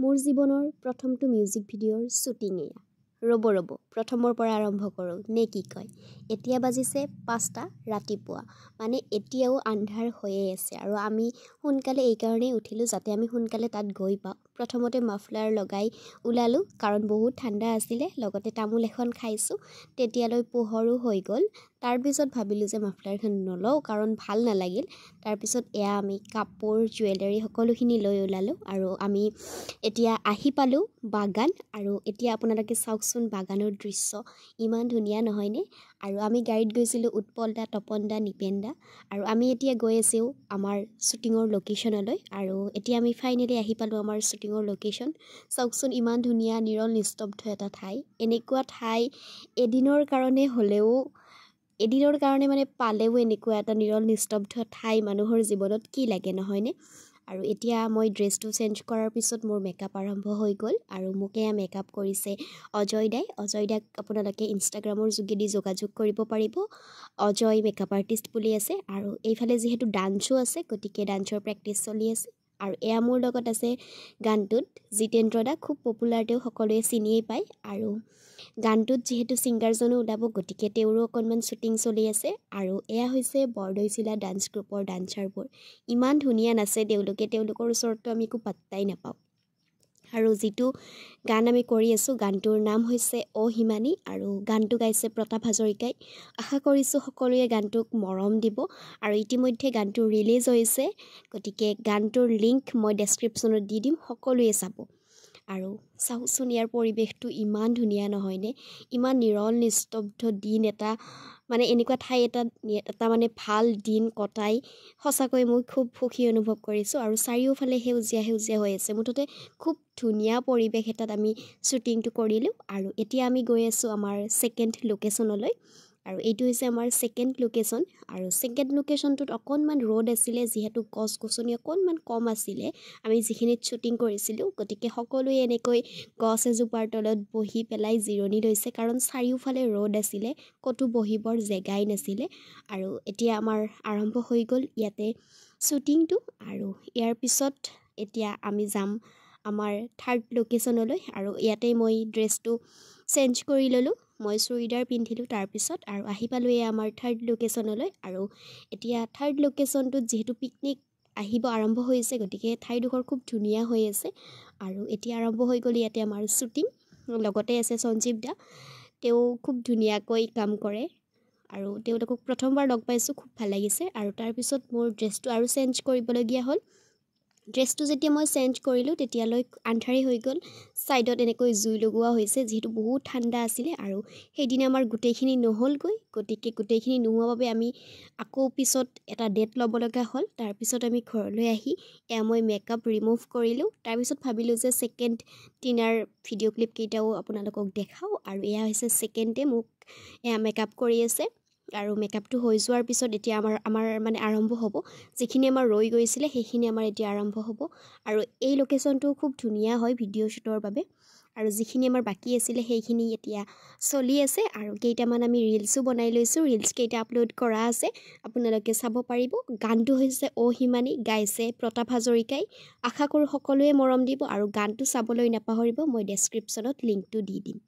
মোৰ জীৱনৰ প্ৰথমটো মিউজিক ভিডিঅ'ৰ শ্বুটিং এয়া। ৰ'ব প্ৰথমৰ পৰা আৰম্ভ কৰোঁ নে কি কয়। এতিয়া বাজিছে 5টা ৰাতিপুৱা, মানে এতিয়াও আন্ধাৰ হৈয়ে আছে আৰু আমি সোনকালে এইকাৰণেই উঠিলোঁ যাতে আমি সোনকালে তাত গৈ পাওঁ। প্ৰথমতে মাফলাৰ লগাই ওলালোঁ কাৰণ বহুত ঠাণ্ডা আছিলে, লগতে তামোল এখন খাইছোঁ। তেতিয়ালৈ পোহৰো হৈ গ'ল। তাৰপিছত ভাবিলোঁ যে মাফলাৰখন নলওঁ কাৰণ ভাল নালাগিল। তাৰপিছত এয়া আমি কাপোৰ জুৱেলাৰী সকলোখিনি লৈ ওলালোঁ আৰু আমি এতিয়া আহি পালোঁ বাগান। আৰু এতিয়া আপোনালোকে চাওকচোন বাগানৰ দৃশ্য ইমান ধুনীয়া নহয়নে। আৰু আমি গাড়ীত গৈছিলোঁ উৎপল দা, তপন দা, নিপেন দা, আৰু আমি এতিয়া গৈ আছোঁ আমাৰ শ্বুটিঙৰ লোকেশ্যনলৈ। আৰু এতিয়া আমি ফাইনেলি আহি পালোঁ আমাৰ শ্বুটিঙৰ লোকেশ্যন। চাওকচোন ইমান ধুনীয়া নিৰল নিস্তব্ধ এটা ঠাই। এনেকুৱা ঠাই এদিনৰ কাৰণে মানে পালেও এনেকুৱা এটা নিৰল নিস্তব্ধ ঠাই মানুহৰ জীৱনত কি লাগে নহয়নে। আৰু এতিয়া মই ড্ৰেছটো চেঞ্জ কৰাৰ পিছত মোৰ মেকআপ আৰম্ভ হৈ গ'ল আৰু মোক এয়া মেকআপ কৰিছে অজয় দাই। অজয় দাক আপোনালোকে ইনষ্টাগ্ৰামৰ যোগেদি যোগাযোগ কৰিব পাৰিব। অজয় মেকআপ আৰ্টিষ্ট বুলি আছে। আৰু এইফালে যিহেতু ডান্সো আছে গতিকে ডান্সৰ প্ৰেক্টিচ চলি আছে। আৰু এয়া মোৰ লগত আছে গানটোত জিতেন্দ্ৰ দা, খুব পপুলাৰ, তেওঁ সকলোৱে চিনিয়েই পায়। আৰু গানটোত যিহেতু ছিংগাৰজনো ওলাব গতিকে তেওঁৰো অকণমান শ্বুটিং চলি আছে। আৰু এয়া হৈছে বৰদৈচিলা ডান্স গ্ৰুপৰ ডান্সাৰবোৰ। ইমান ধুনীয়া নাচে তেওঁলোকৰ ওচৰততো আমি একো পাত্তাই নাপাওঁ। আৰু যিটো গান আমি কৰি আছোঁ গানটোৰ নাম হৈছে অ হিমানী, আৰু গানটো গাইছে প্ৰতাপ হাজৰিকাই। আশা কৰিছোঁ সকলোৱে গানটোক মৰম দিব। আৰু ইতিমধ্যে গানটো ৰিলিজ হৈছে, গতিকে গানটোৰ লিংক মই ডেছক্ৰিপশ্যনত দি দিম, সকলোৱে চাব। আৰু চাওকচোন ইয়াৰ পৰিৱেশটো ইমান ধুনীয়া নহয়নে। ইমান নিৰল নিস্তব্ধ দিন এটা, মানে এনেকুৱা ঠাই এটা মানে ভাল দিন কটাই সঁচাকৈ মই খুব সুখী অনুভৱ কৰিছোঁ। আৰু চাৰিওফালে সেউজীয়া হৈ আছে। মুঠতে খুব ধুনীয়া পৰিৱেশ এটাত আমি শ্বুটিংটো কৰিলোঁ। আৰু এতিয়া আমি গৈ আছোঁ আমাৰ ছেকেণ্ড লোকেশ্যনলৈ। আৰু এইটো হৈছে আমাৰ ছেকেণ্ড লোকেশ্যন। আৰু ছেকেণ্ড লোকেশ্যনটোত অকণমান ৰ'দ আছিলে, যিহেতু গছ গছনি অকণমান কম আছিলে আমি যিখিনিত শ্বুটিং কৰিছিলোঁ। গতিকে সকলোৱে এনেকৈ গছ এজোপাৰ তলত বহি পেলাই জিৰণি লৈছে, কাৰণ চাৰিওফালে ৰ'দ আছিলে, ক'তো বহিবৰ জেগাই নাছিলে। আৰু এতিয়া আমাৰ আৰম্ভ হৈ গ'ল ইয়াতে শ্বুটিংটো। আৰু ইয়াৰ পিছত এতিয়া আমি যাম আমাৰ থাৰ্ড লোকেশ্যনলৈ। আৰু ইয়াতে মই ড্ৰেছটো চেঞ্জ কৰি ল'লোঁ, মই চুৰিদাৰ পিন্ধিলোঁ তাৰপিছত, আৰু আহি পালোঁ এয়া আমাৰ থাৰ্ড লোকেশ্যনলৈ। আৰু এতিয়া থাৰ্ড লোকেশ্যনটোত যিহেতু পিকনিক আহিব আৰম্ভ হৈছে গতিকে ঠাইডোখৰ খুব ধুনীয়া হৈ আছে। আৰু এতিয়া আৰম্ভ হৈ গ'ল ইয়াতে আমাৰ শ্বুটিং। লগতে আছে সঞ্জীৱ দা, তেওঁ খুব ধুনীয়াকৈ কাম কৰে। আৰু তেওঁলোকক প্ৰথমবাৰ লগ পাইছোঁ, খুব ভাল লাগিছে। আৰু তাৰপিছত মোৰ ড্ৰেছটো আৰু চেঞ্জ কৰিবলগীয়া হ'ল। ড্ৰেছটো যেতিয়া মই চেঞ্জ কৰিলোঁ তেতিয়ালৈ আন্ধাৰেই হৈ গ'ল। ছাইডত এনেকৈ জুই লগোৱা হৈছে, যিহেতু বহুত ঠাণ্ডা আছিলে। আৰু সেইদিনা আমাৰ গোটেইখিনি নহ'লগৈ, গতিকে গোটেইখিনি নোহোৱা বাবে আমি আকৌ পিছত এটা ডেট ল'ব লগা হ'ল। তাৰপিছত আমি ঘৰলৈ আহি এয়া মই মেকআপ ৰিমুভ কৰিলোঁ। তাৰপিছত ভাবিলোঁ যে ছেকেণ্ড দিনাৰ ভিডিঅ' ক্লিপকেইটাও আপোনালোকক দেখাওঁ। আৰু এয়া হৈছে ছেকেণ্ড ডে, মোক এয়া মেকআপ কৰি আছে। আৰু মেকআপটো হৈ যোৱাৰ পিছত এতিয়া আমাৰ মানে আৰম্ভ হ'ব। যিখিনি আমাৰ ৰৈ গৈছিলে সেইখিনি আমাৰ এতিয়া আৰম্ভ হ'ব। আৰু এই লোকেশ্যনটো খুব ধুনীয়া হয় ভিডিঅ' শ্বুটৰ বাবে। আৰু যিখিনি আমাৰ বাকী আছিলে সেইখিনি এতিয়া চলি আছে। আৰু কেইটামান আমি ৰিলছো বনাই লৈছোঁ, ৰিলছকেইটা আপলোড কৰা আছে, আপোনালোকে চাব পাৰিব। গানটো হৈছে অ হিমানী, গাইছে প্ৰতাপ হাজৰিকাই। আশা কৰোঁ সকলোৱে মৰম দিব। আৰু গানটো চাবলৈ নাপাহৰিব, মই ডেছক্ৰিপশ্যনত লিংকটো দি দিম।